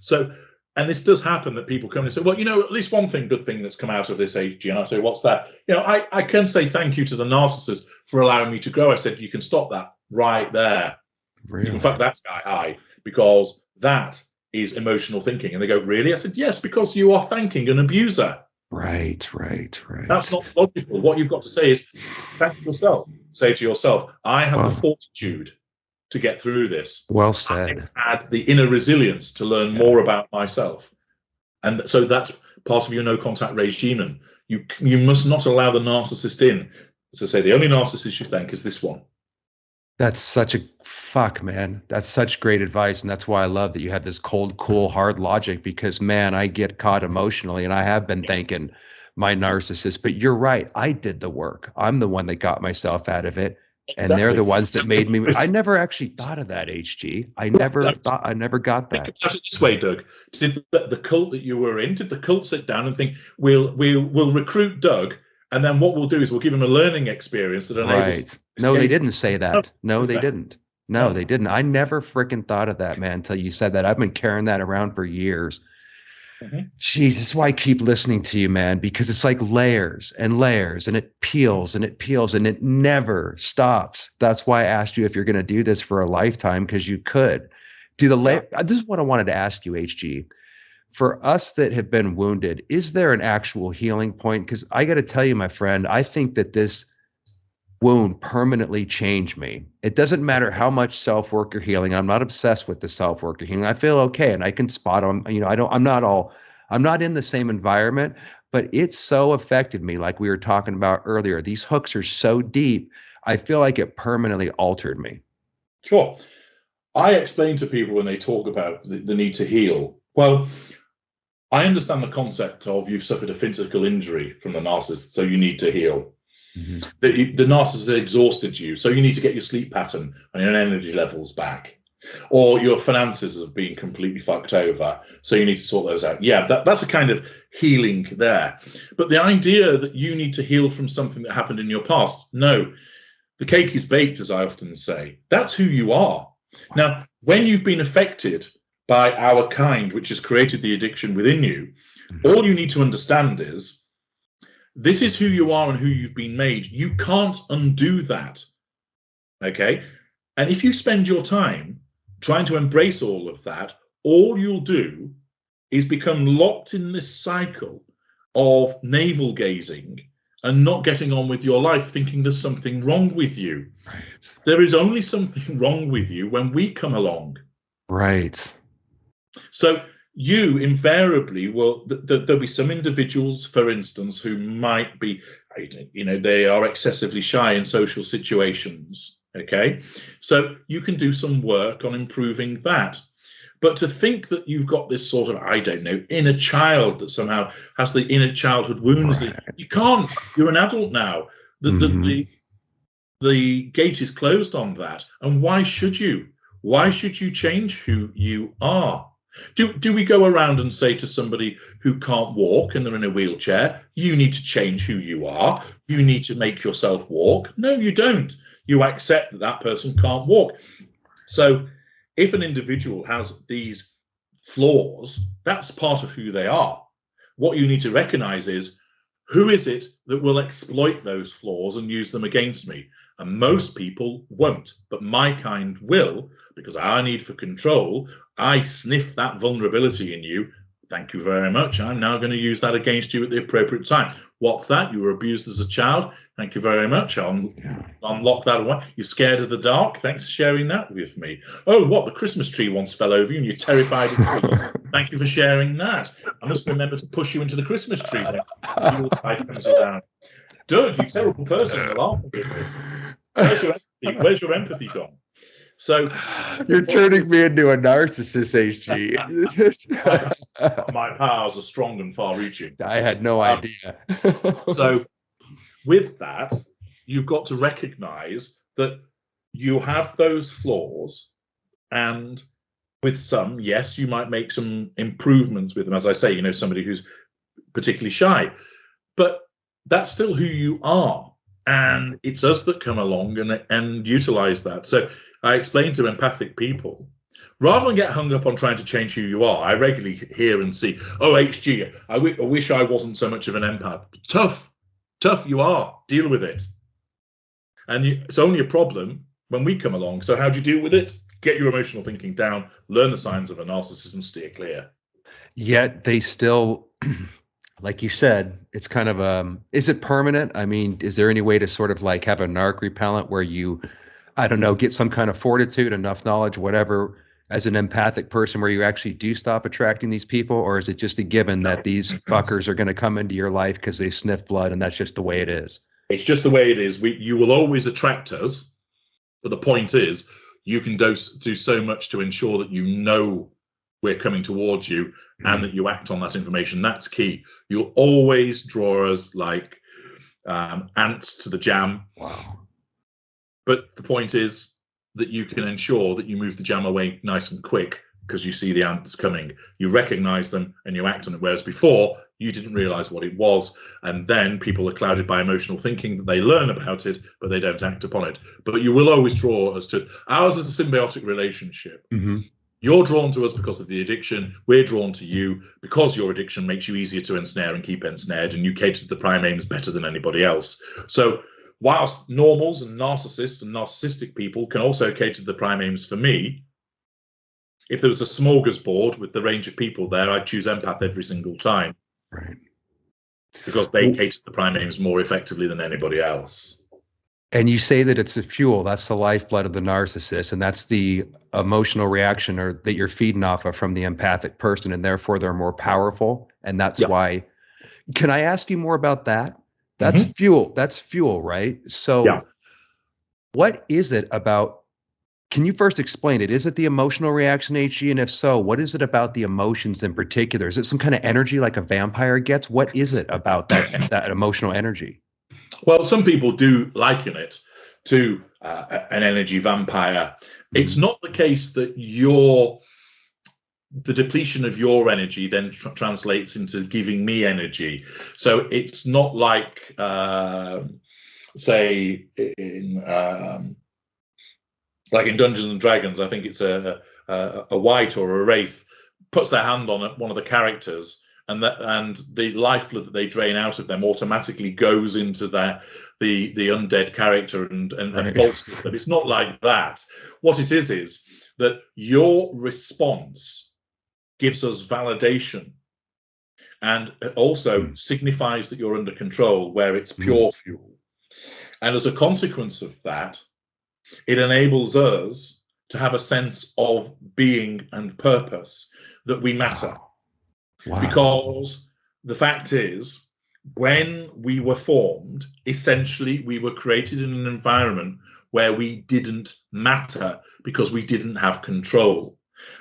So, and this does happen, that people come and say, well, you know, at least one good thing that's come out of this HG. And I say, what's that? You know, I can say thank you to the narcissist for allowing me to grow. I said, you can stop that right there. Really? In fact, that's sky high, because that is emotional thinking. And they go, really? I said, yes, because you are thanking an abuser. Right. That's not logical. What you've got to say is, thank yourself. Say to yourself, I have the fortitude to get through this. Well said. I had the inner resilience to learn more about myself. And so that's part of your no contact regime. You must not allow the narcissist in. So say the only narcissist you thank is this one. That's such a man. That's such great advice. And that's why I love that you have this cold, cool, hard logic, because man, I get caught emotionally, and I have been thanking my narcissist, but you're right. I did the work. I'm the one that got myself out of it. And they're the ones that made me. I never actually thought of that, HG. I never got that. Think about it this way, Doug. Did the cult that you were in, did the cult sit down and think, we'll recruit Doug, and then what we'll do is we'll give him a learning experience that enables. No, they didn't say that. No, they didn't. No, they didn't. I never freaking thought of that, man, until you said that. I've been carrying that around for years. Jeez, this is why I keep listening to you, man, because it's like layers and layers, and it peels and it peels and it never stops. That's why I asked you if you're going to do this for a lifetime, because you could do the layer. This is what I wanted to ask you, HG. For us that have been wounded, is there an actual healing point? Because I got to tell you, my friend, I think that this wound permanently changed me. It doesn't matter how much self-work or healing. I'm not obsessed with the self-work or healing. I feel okay, and I can spot them. You know, I'm not in the same environment, but it so affected me. Like we were talking about earlier, these hooks are so deep. I feel like it permanently altered me. Sure. I explain to people when they talk about the need to heal. Well, I understand the concept of you've suffered a physical injury from the narcissist, so you need to heal. The narcissist exhausted you, so you need to get your sleep pattern and your energy levels back. Or your finances have been completely fucked over, so you need to sort those out. Yeah, that's a kind of healing there. But the idea that you need to heal from something that happened in your past, no. The cake is baked, as I often say. That's who you are. Now, when you've been affected by our kind, which has created the addiction within you, all you need to understand is this is who you are and who you've been made. You can't undo that. Okay? And if you spend your time trying to embrace all of that, all you'll do is become locked in this cycle of navel gazing and not getting on with your life, thinking there's something wrong with you. Right. There is only something wrong with you when we come along. Right. So you invariably will, there'll be some individuals, for instance, who might be, you know, they are excessively shy in social situations. Okay, so you can do some work on improving that. But to think that you've got this sort of, I don't know, inner child that somehow has the inner childhood wounds, right. You can't. You're an adult now. The gate is closed on that. And why should you? Why should you change who you are? Do we go around and say to somebody who can't walk and they're in a wheelchair, you need to change who you are, you need to make yourself walk? No, you don't. You accept that that person can't walk. So if an individual has these flaws, that's part of who they are. What you need to recognize is, who is it that will exploit those flaws and use them against me? And most people won't, but my kind will, because our need for control, I sniff that vulnerability in you. Thank you very much. I'm now going to use that against you at the appropriate time. What's that? You were abused as a child. Thank you very much. I'll unlock that away. You're scared of the dark. Thanks for sharing that with me. Oh, what? The Christmas tree once fell over you and you're terrified of trees. Thank you for sharing that. I must remember to push you into the Christmas tree when the tide comes around. Doug, you terrible person. You're laughing at this. Where's your empathy? Where's your empathy gone? So you're turning me into a narcissist, HG. my powers are strong and far-reaching. I had no idea. So with that, you've got to recognize that you have those flaws, and with some, yes, you might make some improvements with them. As I say, you know, somebody who's particularly shy, but that's still who you are. And it's us that come along and utilize that. So I explain to empathic people, rather than get hung up on trying to change who you are, I regularly hear and see, oh, HG, I wish I wasn't so much of an empath. Tough you are. Deal with it. And it's only a problem when we come along. So how do you deal with it? Get your emotional thinking down, learn the signs of a narcissist, and steer clear. Yet they still, like you said, it's kind of is it permanent? I mean, is there any way to sort of like have a narc repellent where you, I don't know, get some kind of fortitude, enough knowledge, whatever, as an empathic person where you actually do stop attracting these people? Or is it just a given that these fuckers are going to come into your life because they sniff blood and that's just the way it is? It's just the way it is. You will always attract us. But the point is, you can do so much to ensure that you know we're coming towards you and that you act on that information. That's key. You'll always draw us like ants to the jam. Wow. But the point is that you can ensure that you move the jam away nice and quick because you see the ants coming. You recognize them and you act on it, whereas before you didn't realize what it was, and then people are clouded by emotional thinking that they learn about it but they don't act upon it. But you will always draw us to ours is a symbiotic relationship. You're drawn to us because of the addiction. We're drawn to you because your addiction makes you easier to ensnare and keep ensnared, and you cater to the prime aims better than anybody else. So whilst normals and narcissists and narcissistic people can also cater to the prime aims for me, if there was a smorgasbord with the range of people there, I'd choose empath every single time. Right. Because they cater to the prime aims more effectively than anybody else. And you say that it's the fuel, that's the lifeblood of the narcissist, and that's the emotional reaction or that you're feeding off of from the empathic person, and therefore they're more powerful. And that's why. Can I ask you more about that? That's fuel. That's fuel, right? So what is it about? Can you first explain it? Is it the emotional reaction, HG? And if so, what is it about the emotions in particular? Is it some kind of energy like a vampire gets? What is it about that emotional energy? Well, some people do liken it to an energy vampire. It's not the case that the depletion of your energy then translates into giving me energy. So it's not like, say, like in Dungeons and Dragons, I think it's a wight or a wraith puts their hand on one of the characters, and the lifeblood that they drain out of them automatically goes into the undead character and bolsters them. It's not like that. What it is that your response gives us validation, and it also signifies that you're under control, where it's pure fuel. And as a consequence of that, it enables us to have a sense of being and purpose, that we matter. Wow. Because the fact is, when we were formed, essentially we were created in an environment where we didn't matter because we didn't have control.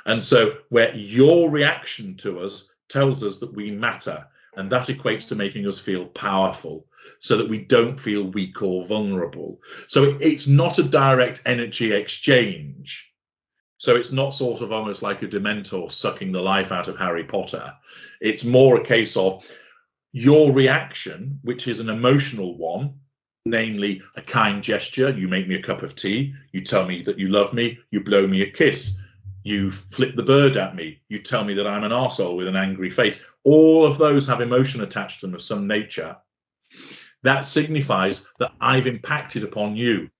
And so where your reaction to us tells us that we matter, and that equates to making us feel powerful, so that we don't feel weak or vulnerable. So it's not a direct energy exchange. So it's not sort of almost like a Dementor sucking the life out of Harry Potter. It's more a case of your reaction, which is an emotional one, namely a kind gesture. You make me a cup of tea. You tell me that you love me. You blow me a kiss. You flip the bird at me. You tell me that I'm an arsehole with an angry face. All of those have emotion attached to them of some nature. That signifies that I've impacted upon you.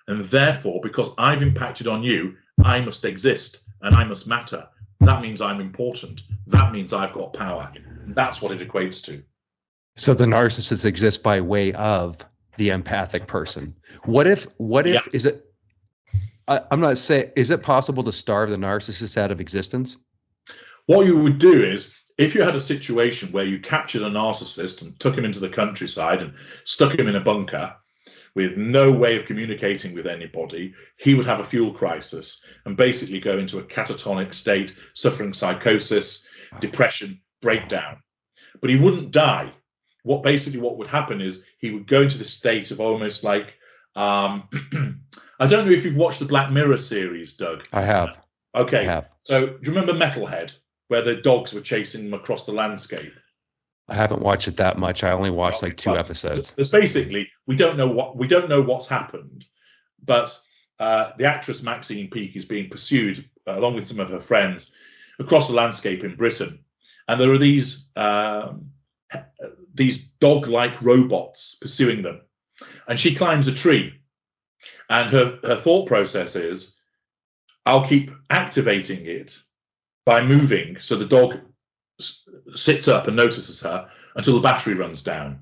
And therefore, because I've impacted on you, I must exist and I must matter. That means I'm important. That means I've got power. That's what it equates to. So the narcissist exists by way of the empathic person. What if is it, I'm not saying, is it possible to starve the narcissist out of existence? What you would do is, if you had a situation where you captured a narcissist and took him into the countryside and stuck him in a bunker, with no way of communicating with anybody, he would have a fuel crisis and basically go into a catatonic state, suffering psychosis, depression, breakdown. But he wouldn't die. What would happen is he would go into the state of almost like, I don't know if you've watched the Black Mirror series, Doug. I have. Okay. I have. So do you remember Metalhead, where the dogs were chasing them across the landscape? I haven't watched it that much. I only watched like 2 episodes. There's basically, we don't know what's happened, but the actress Maxine Peake is being pursued along with some of her friends across the landscape in Britain, and there are these dog-like robots pursuing them, and she climbs a tree, and her thought process is, I'll keep activating it by moving, so the dog sits up and notices her until the battery runs down.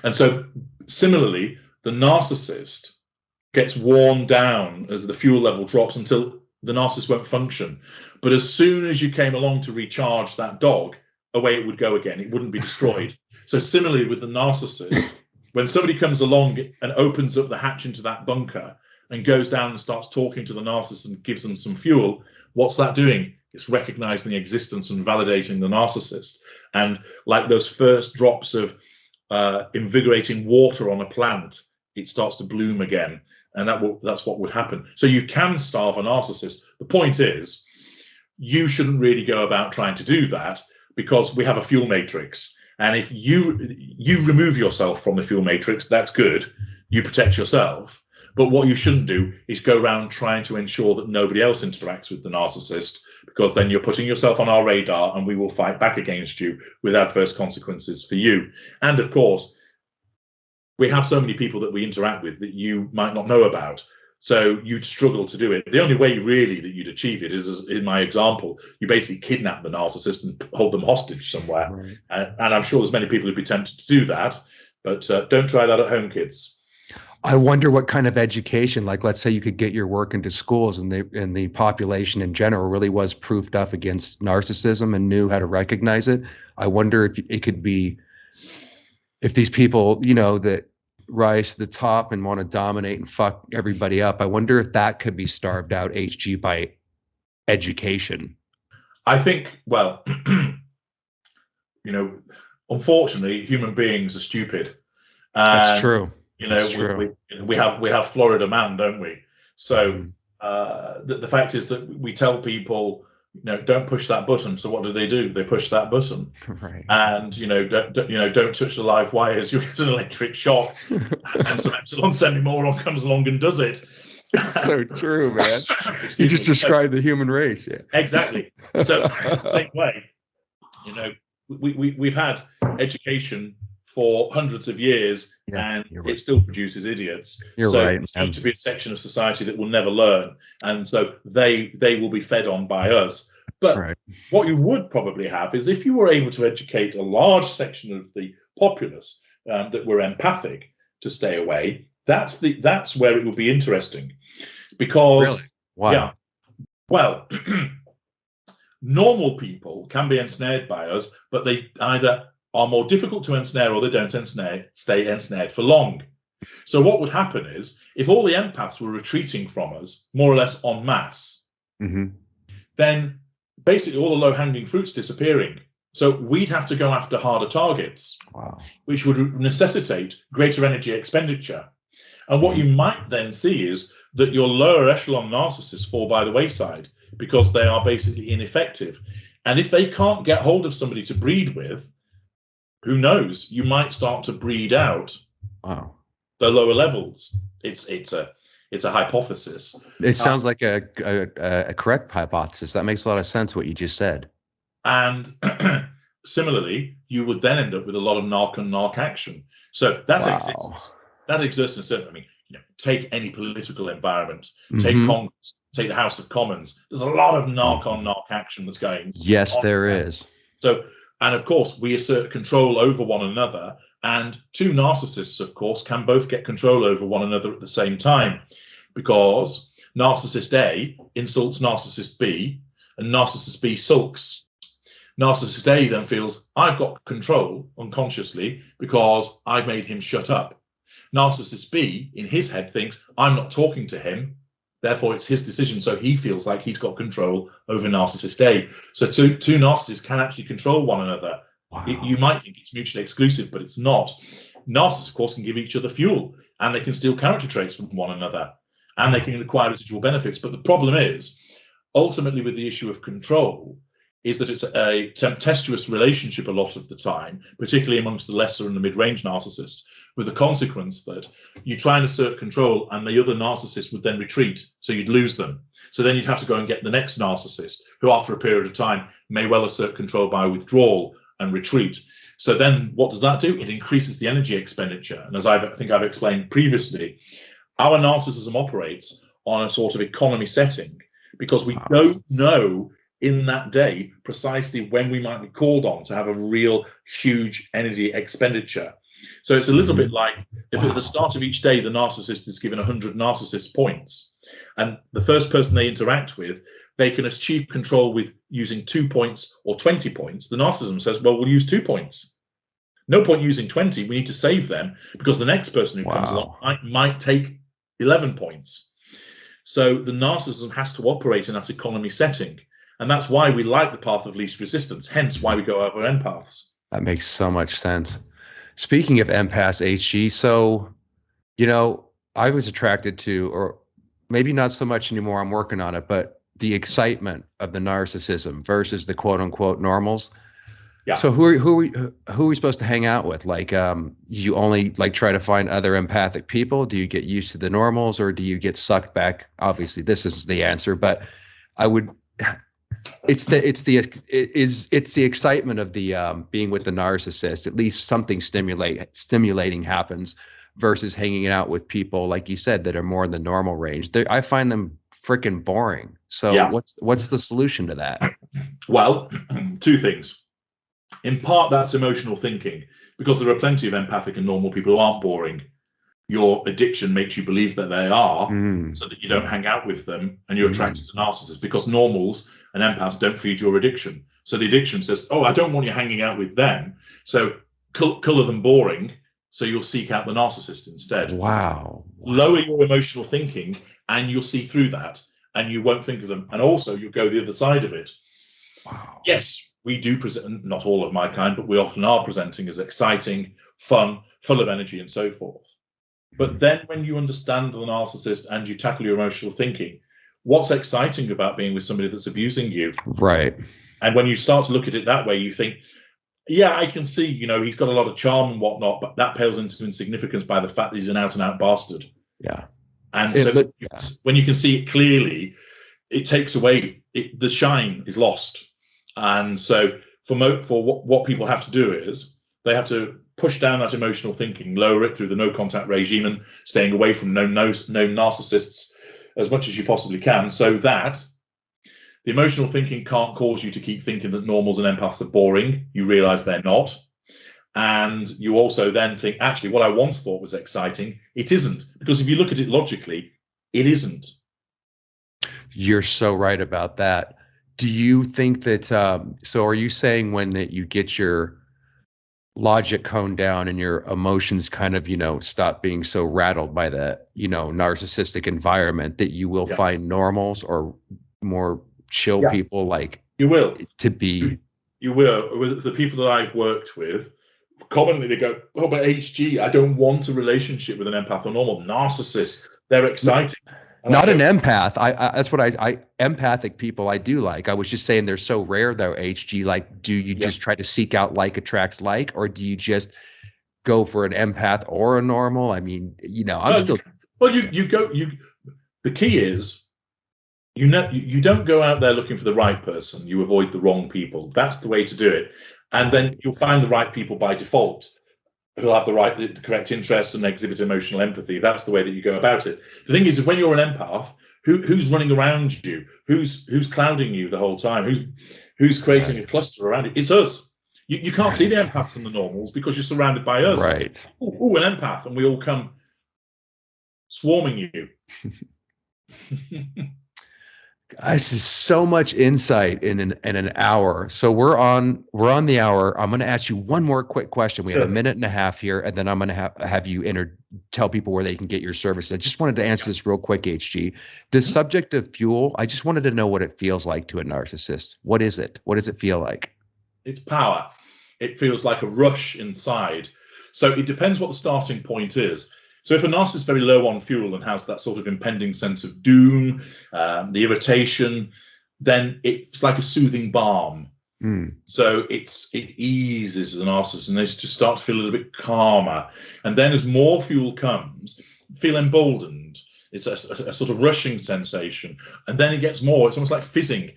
And so similarly, the narcissist gets worn down as the fuel level drops until the narcissist won't function. But as soon as you came along to recharge that dog, away it would go again. It wouldn't be destroyed. So similarly with the narcissist, when somebody comes along and opens up the hatch into that bunker and goes down and starts talking to the narcissist and gives them some fuel, what's that doing? It's recognizing the existence and validating the narcissist. And like those first drops of invigorating water on a plant, it starts to bloom again. And that's what would happen. So you can starve a narcissist. The point is, you shouldn't really go about trying to do that, because we have a fuel matrix. And if you remove yourself from the fuel matrix, that's good. You protect yourself. But what you shouldn't do is go around trying to ensure that nobody else interacts with the narcissist, because then you're putting yourself on our radar and we will fight back against you with adverse consequences for you. And of course, we have so many people that we interact with that you might not know about. So you'd struggle to do it. The only way really that you'd achieve it is, as in my example, you basically kidnap the narcissist and hold them hostage somewhere. Right. And I'm sure there's many people who'd be tempted to do that, but don't try that at home, kids. I wonder what kind of education, like let's say you could get your work into schools and the population in general really was proofed up against narcissism and knew how to recognize it. I wonder if it could be, if these people, you know, that rise to the top and want to dominate and fuck everybody up, I wonder if that could be starved out, HG, by education. I think, well, you know, unfortunately, human beings are stupid. That's true. You know, we have Florida man, don't we? So the fact is that we tell people, you know, don't push that button. So what do? They push that button, right? And don't touch the live wires. You get an electric shock, and some epsilon semi-moron comes along and does it. That's so true, man. You just described the human race. Yeah, exactly. So the same way, you know, we've had education for hundreds of years, and right. It still produces idiots. You're so right. It's going to be a section of society that will never learn, and so they will be fed on by us. But right. What you would probably have is, if you were able to educate a large section of the populace that were empathic to stay away, that's where it would be interesting, because really? Wow. Yeah, well. Normal people can be ensnared by us, but they either are more difficult to ensnare or they don't stay ensnared for long. So what would happen is, if all the empaths were retreating from us, more or less en masse, then basically all the low-hanging fruit's disappearing. So we'd have to go after harder targets, which would necessitate greater energy expenditure. And what you might then see is that your lower echelon narcissists fall by the wayside, because they are basically ineffective. And if they can't get hold of somebody to breed with, who knows, you might start to breed out the lower levels. It's a hypothesis. It sounds like a correct hypothesis. That makes a lot of sense, what you just said. And similarly, you would then end up with a lot of narc-on-narc action. So that exists. That exists in certain, I mean, you know, take any political environment, take Congress, take the House of Commons. There's a lot of narc-on-narc action that's going on. Yes, there is. So, and of course, we assert control over one another, and two narcissists, of course, can both get control over one another at the same time, because Narcissist A insults Narcissist B, and Narcissist B sulks. Narcissist A then feels, I've got control unconsciously because I've made him shut up. Narcissist B, in his head, thinks, I'm not talking to him, therefore it's his decision, so he feels like he's got control over Narcissist A. So two narcissists can actually control one another. Wow. You might think it's mutually exclusive, but it's not. Narcissists, of course, can give each other fuel, and they can steal character traits from one another, and they can acquire residual benefits. But the problem is, ultimately, with the issue of control, is that it's a tempestuous relationship a lot of the time, particularly amongst the lesser and the mid-range narcissists, with the consequence that you try and assert control and the other narcissist would then retreat, so you'd lose them. So then you'd have to go and get the next narcissist, who after a period of time may well assert control by withdrawal and retreat. So then what does that do? It increases the energy expenditure. And as I think I've explained previously, our narcissism operates on a sort of economy setting, because we don't know in that day precisely when we might be called on to have a real huge energy expenditure. So it's a little bit like if at the start of each day the narcissist is given 100 narcissist points, and the first person they interact with, they can achieve control with using 2 points or 20 points. The narcissism says, well, we'll use 2 points. No point using 20. We need to save them, because the next person who comes along might take 11 points. So the narcissism has to operate in that economy setting. And that's why we like the path of least resistance, hence why we go over empaths. That makes so much sense. Speaking of empaths, HG, so, you know, I was attracted to, or maybe not so much anymore, I'm working on it, but the excitement of the narcissism versus the quote unquote normals. Yeah. So who are we supposed to hang out with? Like, you only like try to find other empathic people? Do you get used to the normals, or do you get sucked back? Obviously, this is the answer, but I would. It's the excitement of the being with the narcissist. At least something stimulating happens, versus hanging out with people like you said that are more in the normal range. I find them freaking boring. So yeah. What's the solution to that? Well, two things. In part, that's emotional thinking, because there are plenty of empathic and normal people who aren't boring. Your addiction makes you believe that they are, so that you don't hang out with them and you're attracted to narcissists, because normals and empaths don't feed your addiction. So the addiction says, oh, I don't want you hanging out with them, so color them boring, so you'll seek out the narcissist instead. Wow. Lower your emotional thinking and you'll see through that, and you won't think of them. And also you'll go the other side of it. Wow. Yes, we do present, not all of my kind, but we often are presenting as exciting, fun, full of energy and so forth. But then when you understand the narcissist and you tackle your emotional thinking, what's exciting about being with somebody that's abusing you? Right. And when you start to look at it that way, you think, yeah, I can see, you know, he's got a lot of charm and whatnot, but that pales into insignificance by the fact that he's an out and out bastard. Yeah. And when you can see it clearly, it takes away, the shine is lost. And so for what people have to do is they have to push down that emotional thinking, lower it through the no contact regime and staying away from known narcissists as much as you possibly can, so that the emotional thinking can't cause you to keep thinking that normals and empaths are boring. You realize they're not. And you also then think, actually, what I once thought was exciting, it isn't. Because if you look at it logically, it isn't. You're so right about that. Do you think that, so are you saying when that you get your logic honed down and your emotions kind of, you know, stop being so rattled by the, you know, narcissistic environment, that you will find normals or more chill people like you will to be? You will. With the people that I've worked with, commonly they go, oh, but HG, I don't want a relationship with an empath or normal. Narcissist, they're exciting. Not an empath. I that's what I empathic people I do like. I was just saying they're so rare though, HG. Like, do you just try to seek out like attracts like, or do you just go for an empath or a normal? I mean, you know, the key is, you don't go out there looking for the right person. You avoid the wrong people. That's the way to do it. And then you'll find the right people by default, who'll have the correct interests and exhibit emotional empathy. That's the way that you go about it. The thing is, when you're an empath, who's running around you? Who's clouding you the whole time? Who's creating a cluster around it? It's us. You can't see the empaths and the normals because you're surrounded by us. Right. Ooh, an empath, and we all come swarming you. This is so much insight in an hour. So we're on the hour. I'm going to ask you one more quick question. We have a minute and a half here, and then I'm going to have you tell people where they can get your services. I just wanted to answer this real quick, HG. This subject of fuel, I just wanted to know what it feels like to a narcissist. What is it? What does it feel like? It's power. It feels like a rush inside. So it depends what the starting point is. So if a narcissist is very low on fuel and has that sort of impending sense of doom, the irritation, then it's like a soothing balm. So it eases the narcissist, and they just start to feel a little bit calmer. And then as more fuel comes, feel emboldened. It's a sort of rushing sensation. And then it gets more, it's almost like fizzing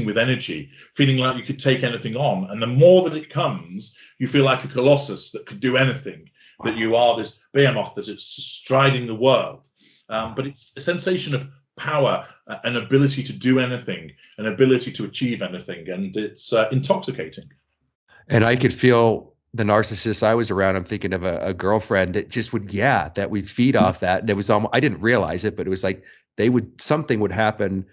with energy, feeling like you could take anything on. And the more that it comes, you feel like a colossus that could do anything, that you are this behemoth that is striding the world. But it's a sensation of power, an ability to do anything, an ability to achieve anything. And it's intoxicating. And I could feel the narcissist I was around. I'm thinking of a girlfriend that just would, that we'd feed off that. And it was almost, I didn't realize it, but it was like something would happen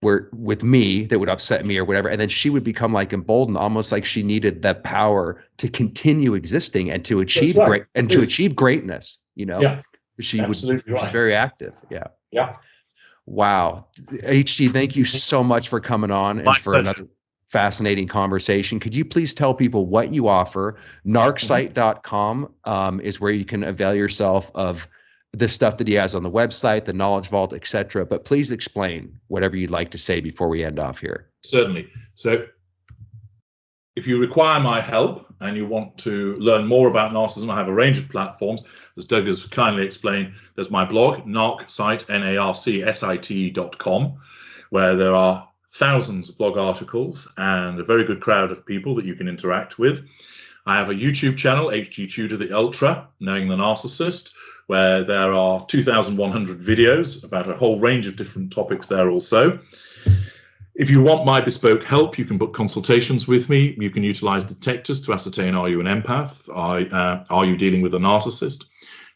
where with me that would upset me or whatever. And then she would become like emboldened, almost like she needed that power to continue existing and to achieve to achieve greatness, you know? Yeah. She was very active. Yeah. Yeah. Wow. HG, thank you so much for coming on and for another fascinating conversation. Could you please tell people what you offer? Narcsite.com is where you can avail yourself of the stuff that he has on the website, the Knowledge Vault, etc. But please explain whatever you'd like to say before we end off here. Certainly. So if you require my help and you want to learn more about narcissism, I have a range of platforms. As Doug has kindly explained, there's my blog, narcsite, narcsite.com, where there are thousands of blog articles and a very good crowd of people that you can interact with. I have a YouTube channel, HG Tudor the Ultra, Knowing the Narcissist, where there are 2,100 videos about a whole range of different topics there also. If you want my bespoke help, you can book consultations with me. You can utilize detectors to ascertain, are you an empath? Are you dealing with a narcissist?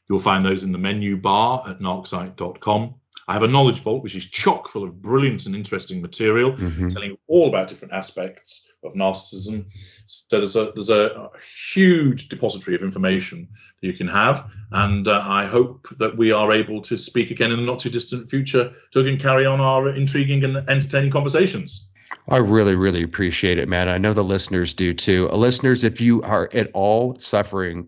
You'll find those in the menu bar at narcsite.com. I have a knowledge vault, which is chock full of brilliant and interesting material, telling you all about different aspects of narcissism. So there's a huge depository of information that you can have, and I hope that we are able to speak again in the not too distant future to again carry on our intriguing and entertaining conversations. I really, really appreciate it, man. I know the listeners do too. Listeners, if you are at all suffering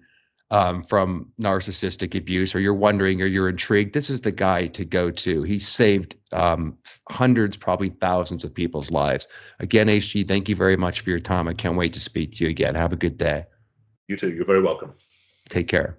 from narcissistic abuse, or you're wondering, or you're intrigued, this is the guy to go to. He saved hundreds, probably thousands of people's lives. Again, HG, thank you very much for your time. I can't wait to speak to you again. Have a good day. You too. You're very welcome. Take care.